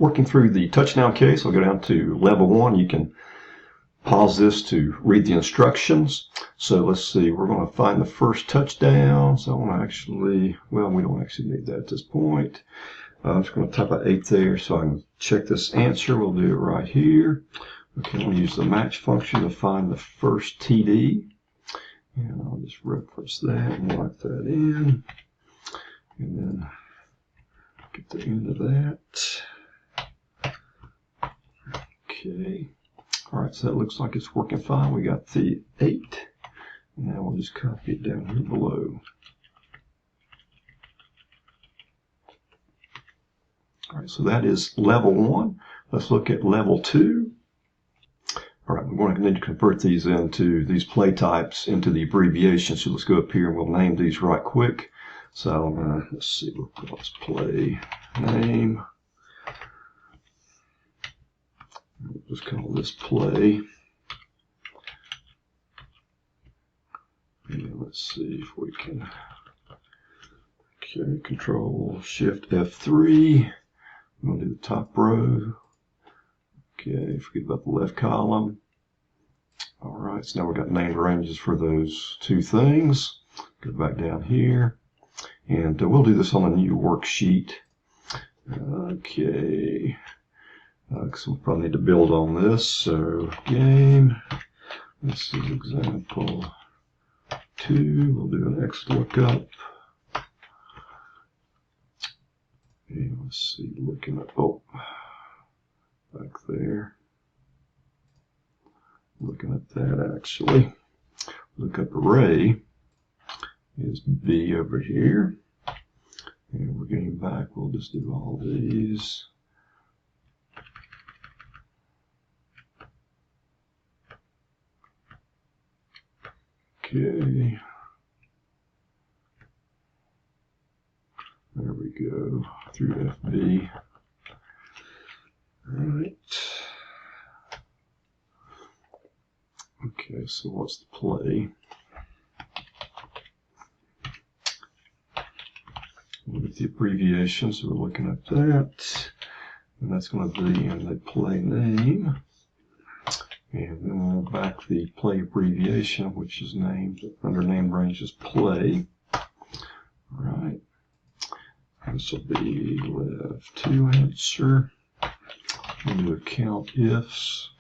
working through the touchdown case. I'll go down to level 1. You can pause this to read the instructions. So let's see, we're going to find the first touchdown. So I want to actually, well, we don't actually need that at this point. I'm just going to type an 8 there so I can check this answer. We'll do it right here. Okay, we'll use the match function to find the first TD. And I'll just reference that and lock that in. And then get the end of that. Okay. All right, so that looks like it's working fine. We got the 8. Now we'll just copy it down here below. All right, so that is level 1. Let's look at level 2. All right, we're going to need to convert these play types into the abbreviations. So let's go up here and we'll name these right quick. So let's see, let's play name. We'll just call this play. And let's see if we can. Okay, Control Shift F3. I'm going to do the top row. Okay, forget about the left column. All right, so now we've got named ranges for those two things. Go back down here. And we'll do this on a new worksheet. Okay. So we'll probably need to build on this. So game. This is example 2. We'll do an X lookup. And let's see, looking at, oh, back there. Looking at that actually. Lookup array is B over here. And we're getting back, we'll just do all these. Okay. There we go, through FB. All right. Okay, so what's the play? With the abbreviation, so we're looking at that. And that's going to be in the play name. And then we'll back the play abbreviation, which is named under name range as play. All right. This will be left 2 answer. We'll do a count ifs,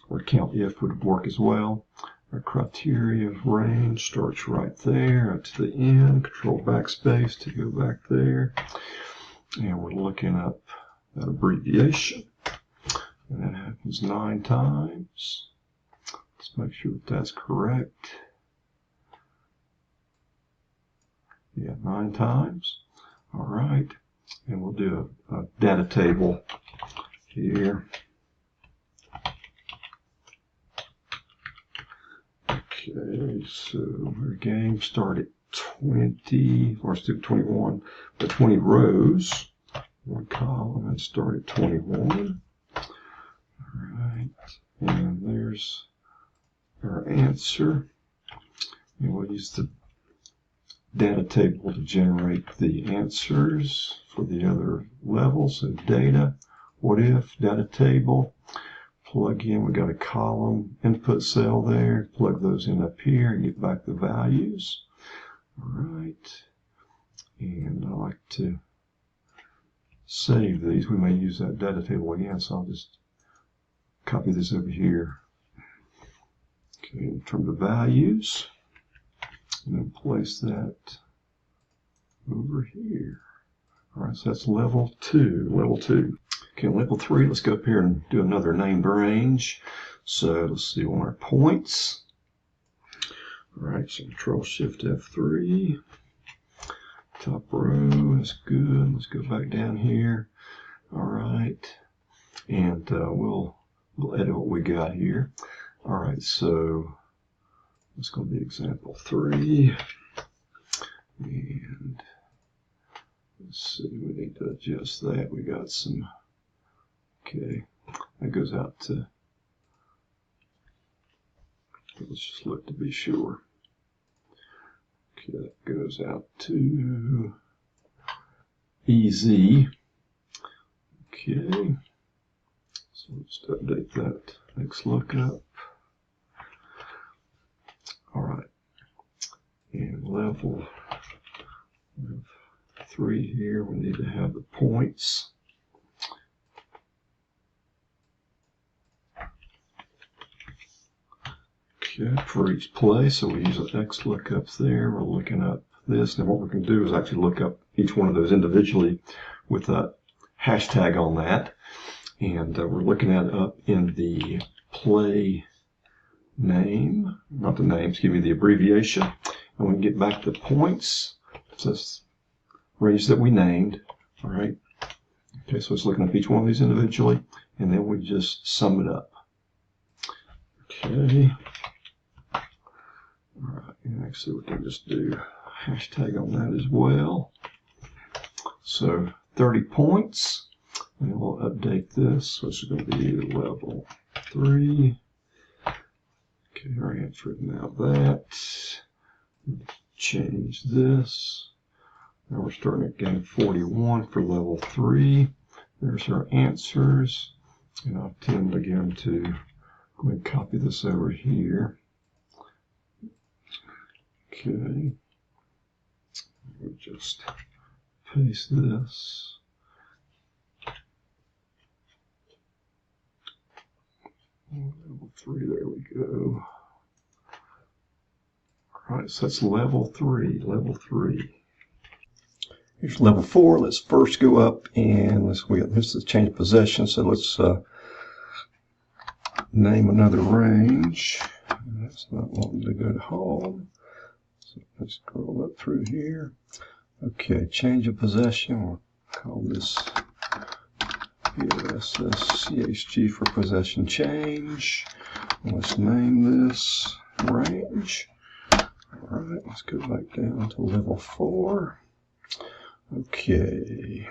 or count if would work as well. Our criteria of range starts right there up to the end. Control backspace to go back there. And we're looking up that abbreviation. And that happens 9 times. Let's make sure that that's correct. Yeah, 9 times. All right. And we'll do a data table here. Okay, so our game started 20, or let's do 21, but 20 rows, 1 column, and started 21. All right, and there's our answer. And we'll use the data table to generate the answers for the other levels. So data, what if, data table, plug in, we got a column input cell there, plug those in up here and get back the values. All right, and I like to save these. We may use that data table again, so I'll just copy this over here. Okay, in terms of values, and then place that over here. All right, so that's level 2. Level 2. Okay, level 3, let's go up here and do another named range. So let's see, on our points. All right, so Control Shift F3. Top row is good. Let's go back down here. All right, and we'll edit what we got here. All right, so it's going to be example 3. And let's see, we need to adjust that. We got some, okay, that goes out to, let's just look to be sure. Okay, that goes out to EZ. Okay, so let's update that next lookup. All right, and level 3 here, we need to have the points. Okay, for each play, so we use the X lookups there. We're looking up this, and what we're going to do is actually look up each one of those individually with a hashtag on that. And we're looking at it up in the play name, not the name, excuse me, the abbreviation. And we can get back the points. So that's range that we named. All right. Okay, so it's looking up each one of these individually, and then we just sum it up. Okay. All right, and actually we can just do a hashtag on that as well. So 30 points, and we'll update this. So it's going to be level 3. Okay, our answer is now that. Change this. Now we're starting at game 41 for level 3. There's our answers. And I'll tend again to go ahead and copy this over here. Okay. We'll just paste this. Level 3, there we go. All right, so that's level 3, level 3. Here's level 4. Let's first go up and this is change of possession. So let's name another range. That's not wanting to go to home. So let's scroll up through here. Okay, change of possession. We'll call this POSSCHG for possession change. And let's name this range. All right, let's go back down to level 4. Okay.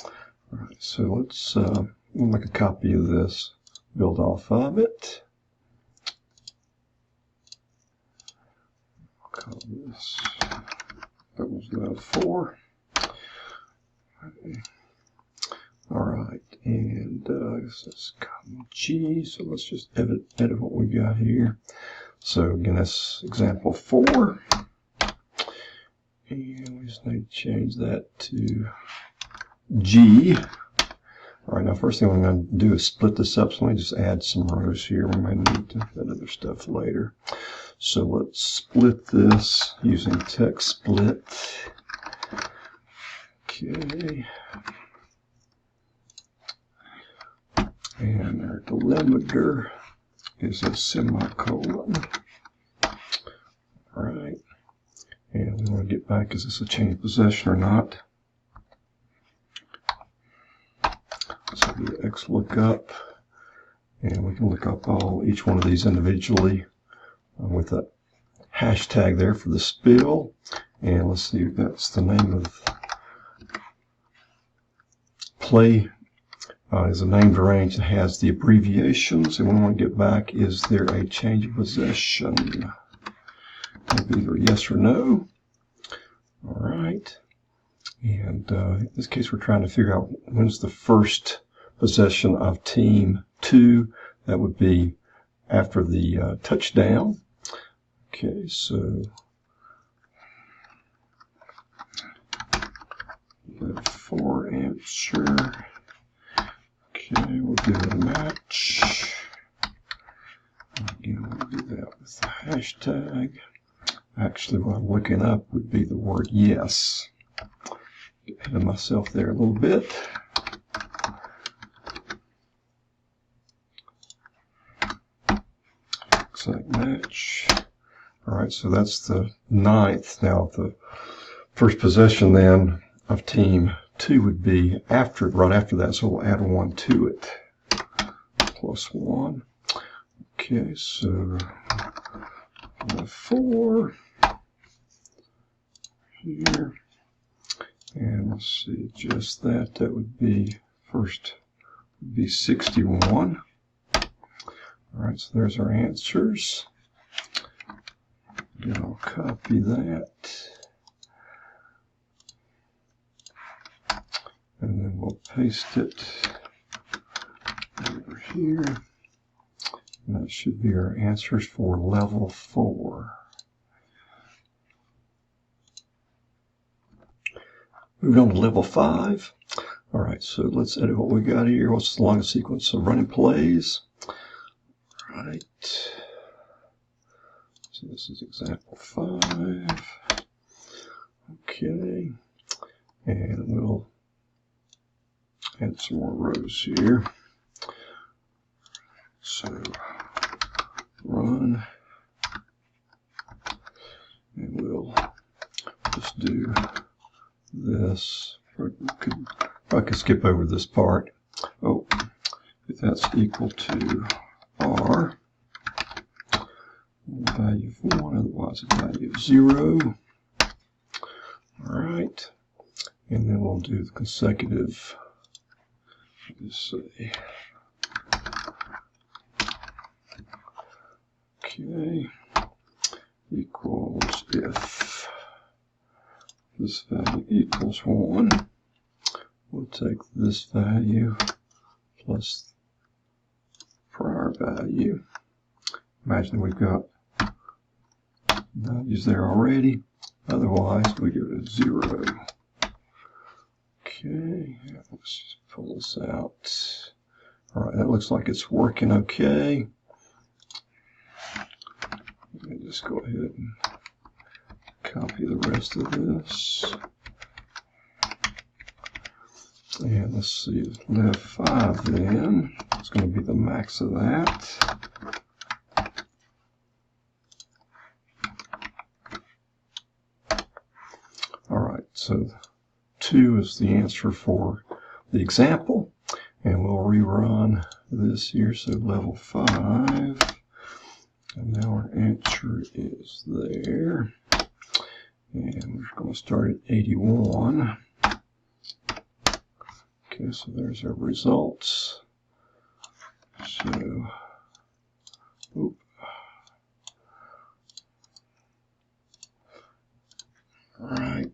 All right, so let's we'll make a copy of this, build off of it. I'll call this, that was level 4. Okay. All right, and this is G, so let's just edit what we got here. So again, that's example 4. And we just need to change that to G. All right, now first thing I'm going to do is split this up. So let me just add some rows here. We may need to add other stuff later. So let's split this using text split. Okay. And our delimiter is a semicolon. All right. And we want to get back, is this a change of possession or not? So do X lookup, and we can look up each one of these individually with a hashtag there for the spill. And let's see, that's the name of play. Is a named range that has the abbreviations, and we want to get back, is there a change of possession? It'll be either yes or no. All right. And in this case, we're trying to figure out when's the first possession of team 2. That would be after the touchdown. Okay, so level 4 answer. Okay, we'll do a match. Again, we'll do that with the hashtag. Actually, what I'm looking up would be the word yes. Get ahead of myself there a little bit. Looks like match. All right, so that's the 9th. Now, the first possession then of team 2 would be right after that, so we'll add 1 to it. +1. Okay, so 4 here. And let's see, just that would be first would be 61. All right, so there's our answers. Again, I'll copy that. and then we'll paste it over here. And that should be our answers for level 4. Moving on to level 5. All right, so let's edit what we got here. What's the longest sequence of running plays? All right. So this is example 5. Okay. And we'll add some more rows here. So run. And we'll just do this. I could skip over this part. Oh, if that's equal to R, value of 1, otherwise a value of 0. All right, and then we'll do the consecutive. Let's say, okay, equals if this value equals 1, we'll take this value plus prior value. Imagine we've got values there already. Otherwise, we go to 0. Okay, let's just pull this out. All right, that looks like it's working okay. Let me just go ahead and copy the rest of this. And let's see, level 5 then. It's going to be the max of that. Alright, so 2 is the answer for the example. And we'll rerun this here, so level 5. And now our answer is there. And we're going to start at 81. Okay, so there's our results. So, oop. All right.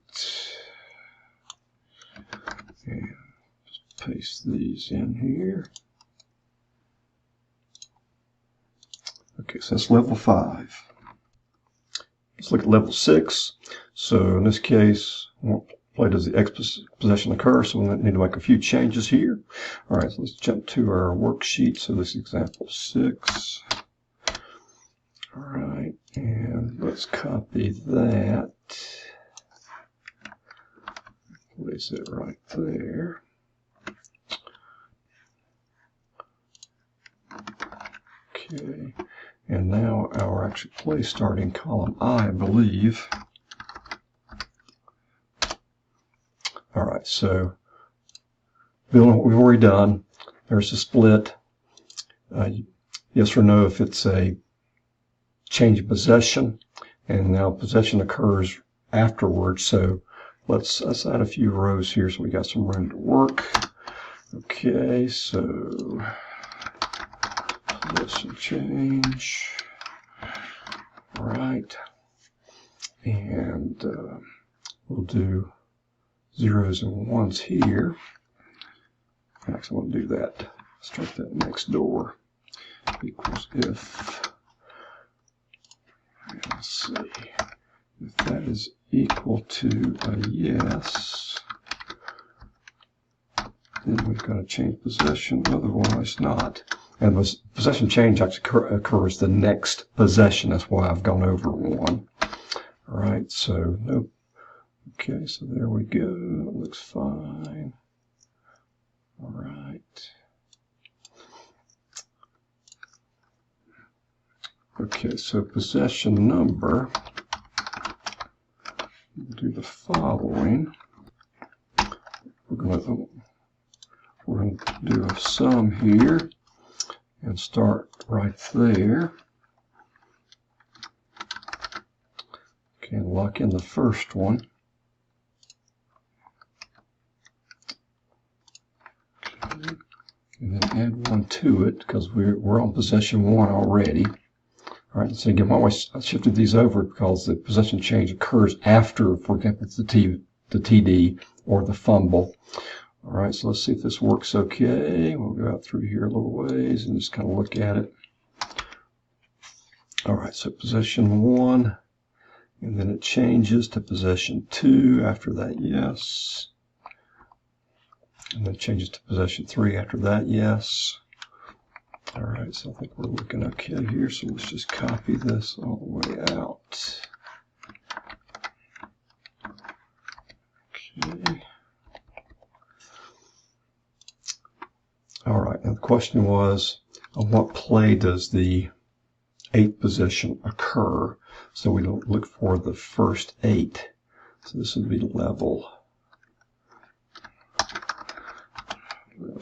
And just paste these in here. Okay, so that's level 5. Let's look at level 6. So in this case, what play does the X possession occur? So we need to make a few changes here. All right, so let's jump to our worksheet. So this is example 6. All right, and let's copy that. Place it right there. Okay, and now our actual place starting column I believe. All right, so building what we've already done. There's a split. Yes or no if it's a change of possession, and now possession occurs afterwards. So let's add a few rows here so we got some room to work. Okay, so possession change. All right, and we'll do 0s and 1s here. Actually, I want to do that. Start that next door. Equals if. Let's see. If that is equal to a yes, then we've got to change possession, otherwise not. And the possession change actually occurs the next possession. That's why I've gone over 1. All right, so nope. Okay, so there we go. It looks fine. All right. Okay, so possession number. We'll do the following. We're going to do a sum here and start right there. Okay, and lock in the first one. Okay. And then add 1 to it because we're on possession 1 already. All right, so again, I shifted these over because the possession change occurs after, for example, the TD or the fumble. All right, so let's see if this works okay. We'll go out through here a little ways and just kind of look at it. All right, so possession 1, and then it changes to possession 2 after that, yes. And then it changes to possession 3 after that, yes. All right, so I think we're looking okay here, so let's just copy this all the way out. Okay. All right, now the question was, on what play does the 8th position occur? So we look for the first 8. So this would be level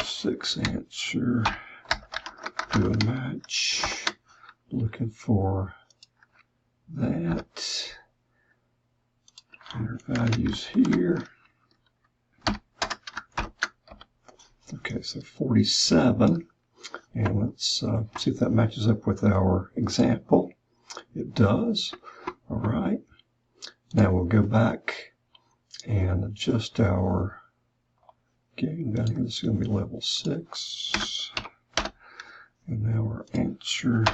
6 answer. Do a match. Looking for that. Enter values here. Okay, so 47. And let's see if that matches up with our example. It does. All right. Now we'll go back and adjust our gain value. This is going to be level 6. And now our answer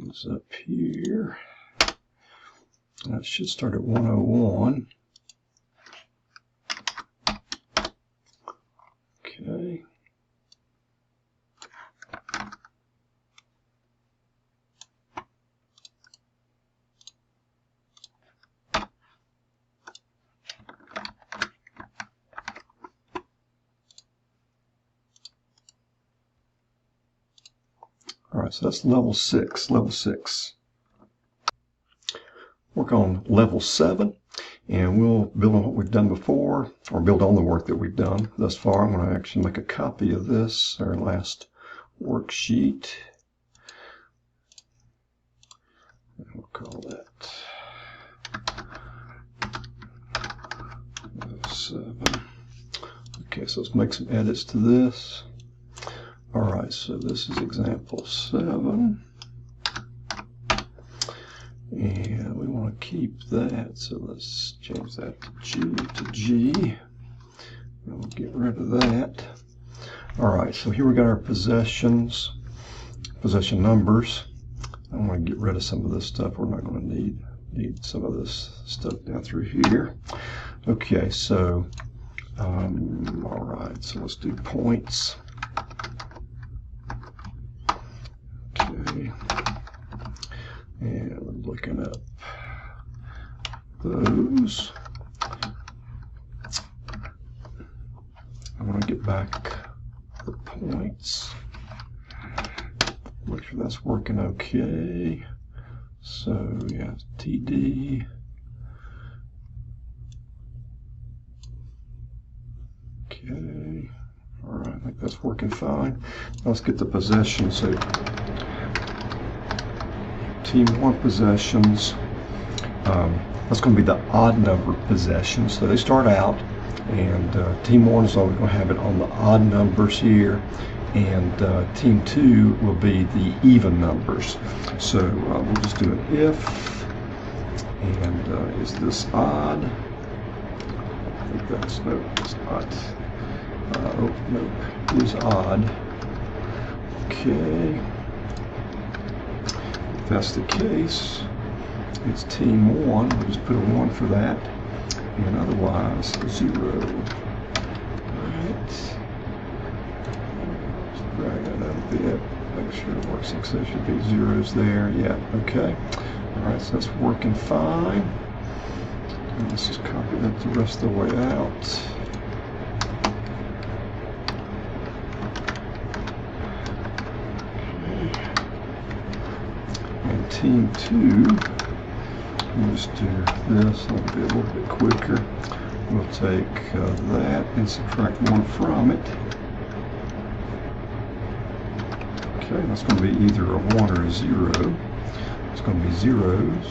is up here. That should start at 101. Okay. All right, so that's level 6, level 6. Work on level 7, and we'll build on what we've done before, or build on the work that we've done thus far. I'm going to actually make a copy of this, our last worksheet. And we'll call that 7. Okay, so let's make some edits to this. All right, so this is example 7. And we want to keep that, so let's change that to G. And we'll get rid of that. All right, so here we got our possessions, possession numbers. I want to get rid of some of this stuff. We're not going to need some of this stuff down through here. Okay, so, all right, so let's do points. Okay. And we're looking up those. I want to get back the points. Make sure that's working okay. So yeah, TD. Okay. All right, I think that's working fine. Let's get the possession. So Team 1 possessions, that's going to be the odd number possessions. So they start out, and Team 1 is always going to have it on the odd numbers here, and Team 2 will be the even numbers. So we'll just do an if, and is this odd? I think that's, no, it's not. Oh, no, it is odd. Okay. If that's the case, it's Team 1. We'll just put a 1 for that, and otherwise 0. Alright. Just drag that out a bit. Make sure it works. So there should be zeros there. Yeah, okay. Alright, so that's working fine. And let's just copy that the rest of the way out. Team 2, we'll just do this, it'll be a little bit quicker. We'll take that and subtract 1 from it. Okay, that's going to be either a 1 or a 0. It's going to be zeros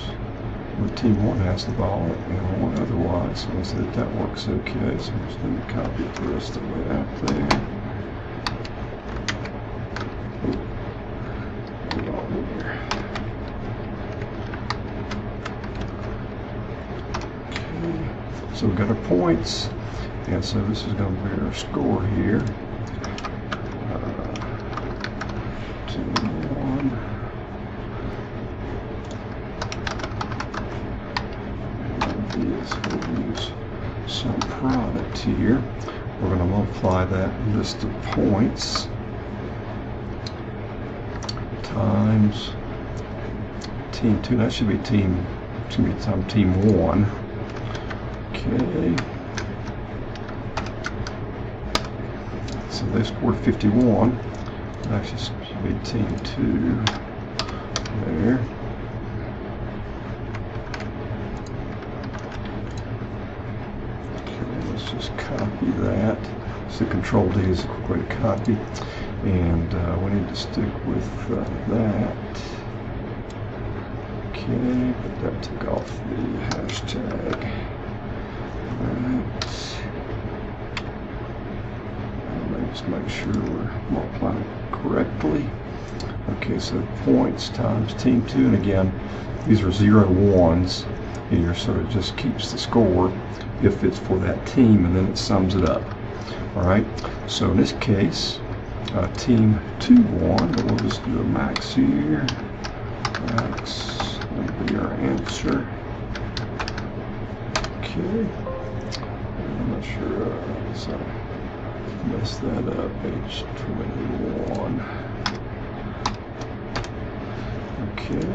where Team 1 has the ball and 1 otherwise. So let's see if that works okay. So I'm just going to copy it the rest of the way out there. So we've got our points, And so this is going to be our score here. 2-1. We'll use some product here. We're going to multiply that list of points times team 2. That should be team. It's going to be time team 1. Okay. So they scored 51. It actually should be team 2 there. Okay, let's just copy that. So Control D is a quick way to copy. And we need to stick with that. Okay, but that took off the hashtag. Alright. Just make sure we're multiplying correctly. Okay, so points times team 2, and again, these are 0 1s here, so it just keeps the score if it's for that team, and then it sums it up. Alright, so in this case, team 2 won, but we'll just do a max here. Max, that'll be our answer. Okay, I'm not sure, so mess that up, page 21. Okay,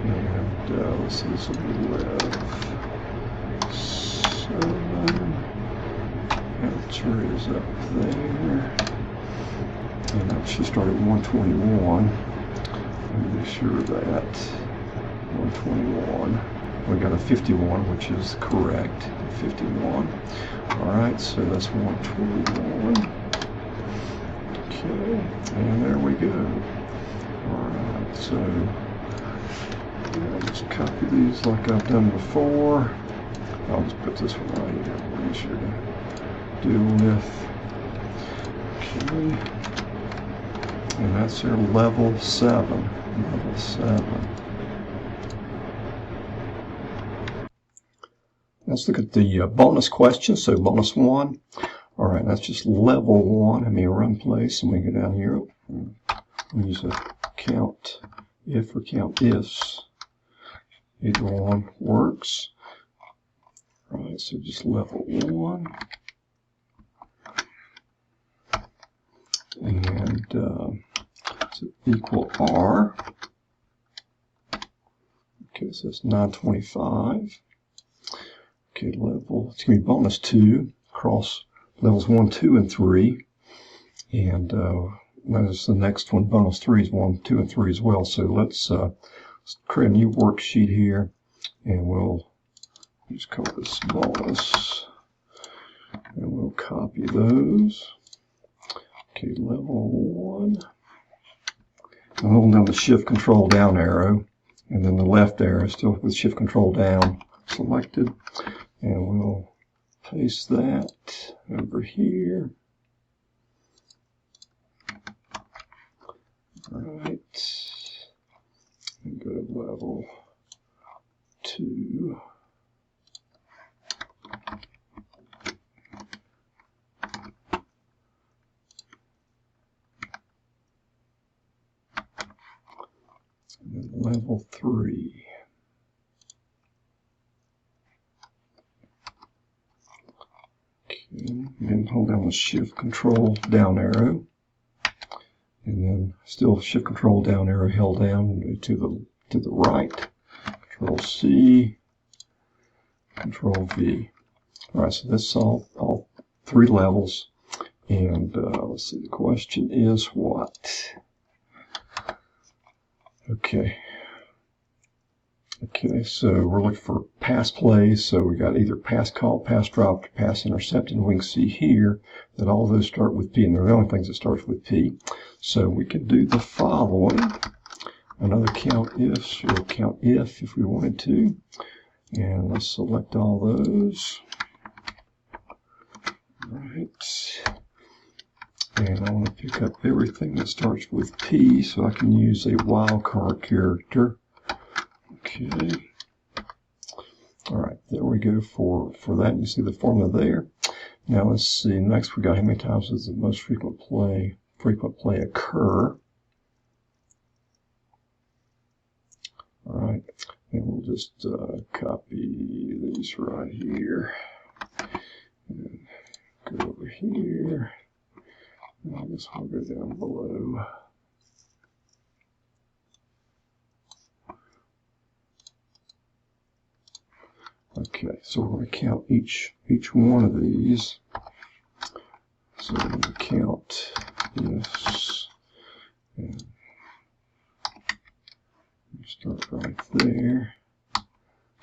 and let's see, this will be 7. Answer is up there. And that should start at 121. Let me be sure of that. 121. We got a 51, which is correct. 51. Alright, so that's 121. Okay, and there we go. Alright, so I'll just copy these like I've done before. I'll just put this one right here. Make sure to deal with. Okay. And that's our level 7. Level 7. Let's look at the bonus question. So bonus 1. All right, that's just level 1. Let me run place, and we go down here. We use a count if or count ifs. Either one works. All right, so just level 1. And so equal R. Okay, so that's 925. Okay, level, it's going to be bonus 2 across levels 1, 2, and 3. And that's the next one. Bonus 3 is 1, 2, and 3 as well. So let's create a new worksheet here, and we'll just call this bonus. And we'll copy those. Okay, level 1. I'm holding down the Shift Control down arrow, and then the left arrow still with Shift Control down selected. And we'll paste that over here. All right. And go to level 2. And then level 3. And hold down the Shift Control down arrow, and then still Shift Control down arrow held down to the right. Control C, Control V. All right, so that's all 3 levels. And let's see, the question is what? Okay. Okay, so we're looking for pass plays. So we got either pass caught, pass dropped, pass intercepted, and we can see here that all of those start with P, and they're the only things that start with P. So we can do the following. Another count if, or count if we wanted to. And let's select all those. All right. And I want to pick up everything that starts with P, so I can use a wildcard character. Okay. All right, there we go for that. You see the formula there. Now let's see, next we got how many times does the most frequent play occur. All right, and we'll just copy these right here. And go over here. And I guess I'll go down below. Okay, so we're going to count each one of these. So we're going to count this, and start right there.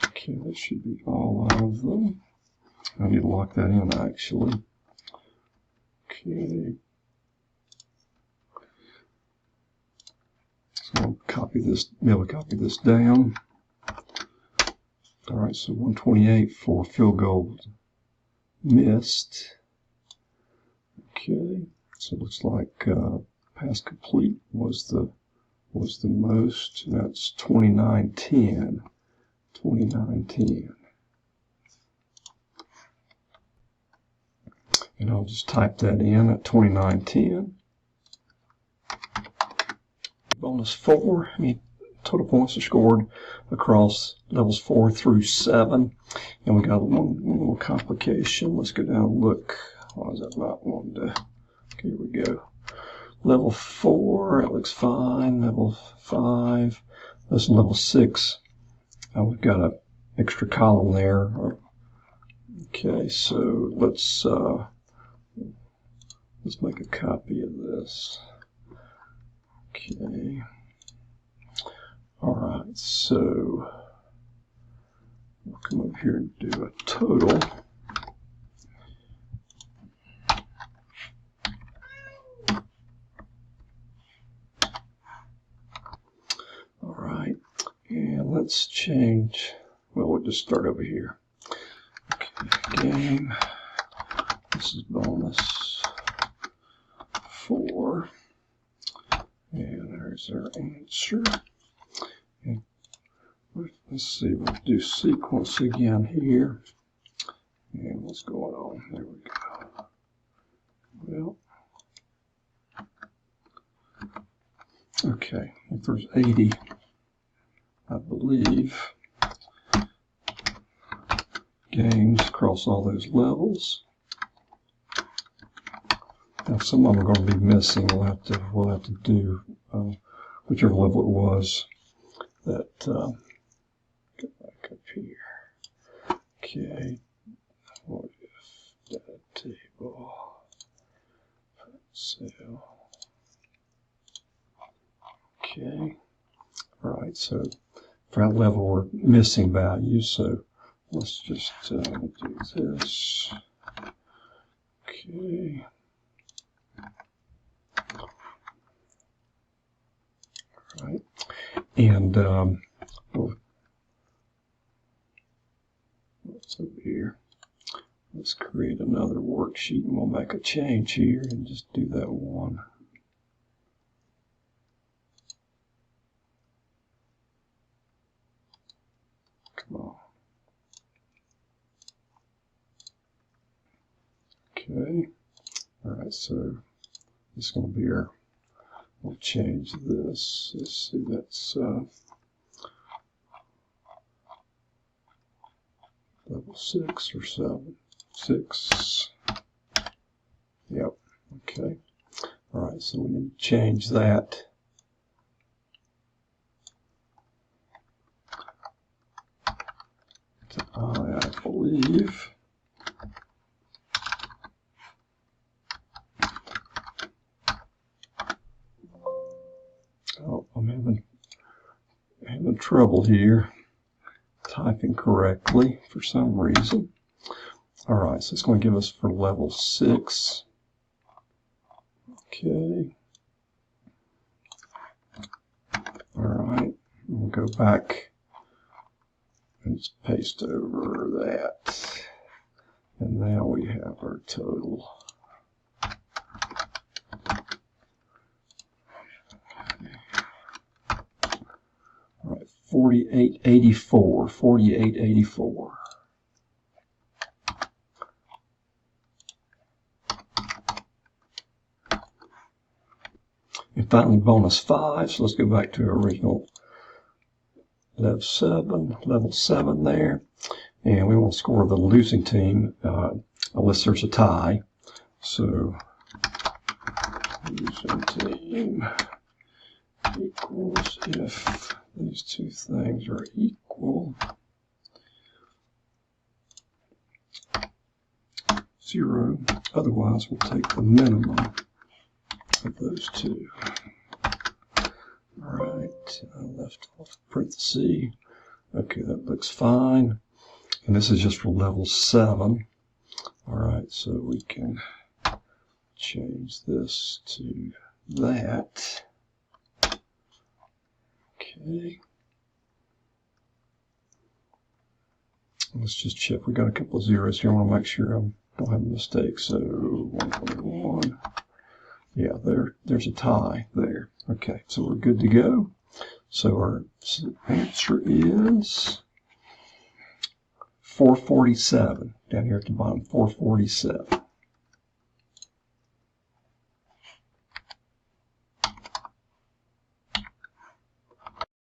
Okay, that should be all of them. I need to lock that in actually. Okay. So I'll copy this, be able to copy this down. All right, so 128 for field goals missed. Okay, so it looks like pass complete was the most. That's 29-10. 29-10. And I'll just type that in at 29-10. Bonus 4. I mean, total points are scored across levels 4 through 7. And we got one little complication. Let's go down and look. Why is that not one to? Okay, here we go. Level 4, it looks fine. Level 5, that's level 6. We've got an extra column there. Okay, so let's make a copy of this. Okay. All right, so we'll come over here and do a total. All right, and let's change. Well, we'll just start over here. Okay, game. This is bonus 4. And there's our answer. And let's see, we'll do sequence again here. And what's going on? There we go. Well, okay, if there's 80, I believe, games across all those levels. Now some of them are going to be missing. We'll have to do whichever level it was. That go back up here. Okay, what if data table cell? Okay, all right. So for that level, we're missing values. So let's just do this. Okay. Right, and what's over here? Let's create another worksheet, and we'll make a change here and just do that one. Come on. Okay. All right. So this is going to be our. We'll change this. Let's see, that's level 6 or 7. 6. Yep. Okay. All right, so we need to change that. To I believe. Oh, I'm having trouble here typing correctly for some reason. All right, so it's going to give us for level 6. Okay. All right, we'll go back and just paste over that. And now we have our total. All right, 4884. 4884. finally bonus 5. So let's go back to our original level 7 there. And we want to score the losing team unless there's a tie. So losing team equals if these two things are equal. 0. Otherwise, we'll take the minimum of those two. All right, I left off parenthesis. Okay, that looks fine. And this is just for level 7. All right, so we can change this to that. Okay. Let's just check. We got a couple of zeros here. I want to make sure I don't have a mistake. So 1.1. Yeah, there's a tie there. Okay, so we're good to go. So our answer is 447. Down here at the bottom, 447.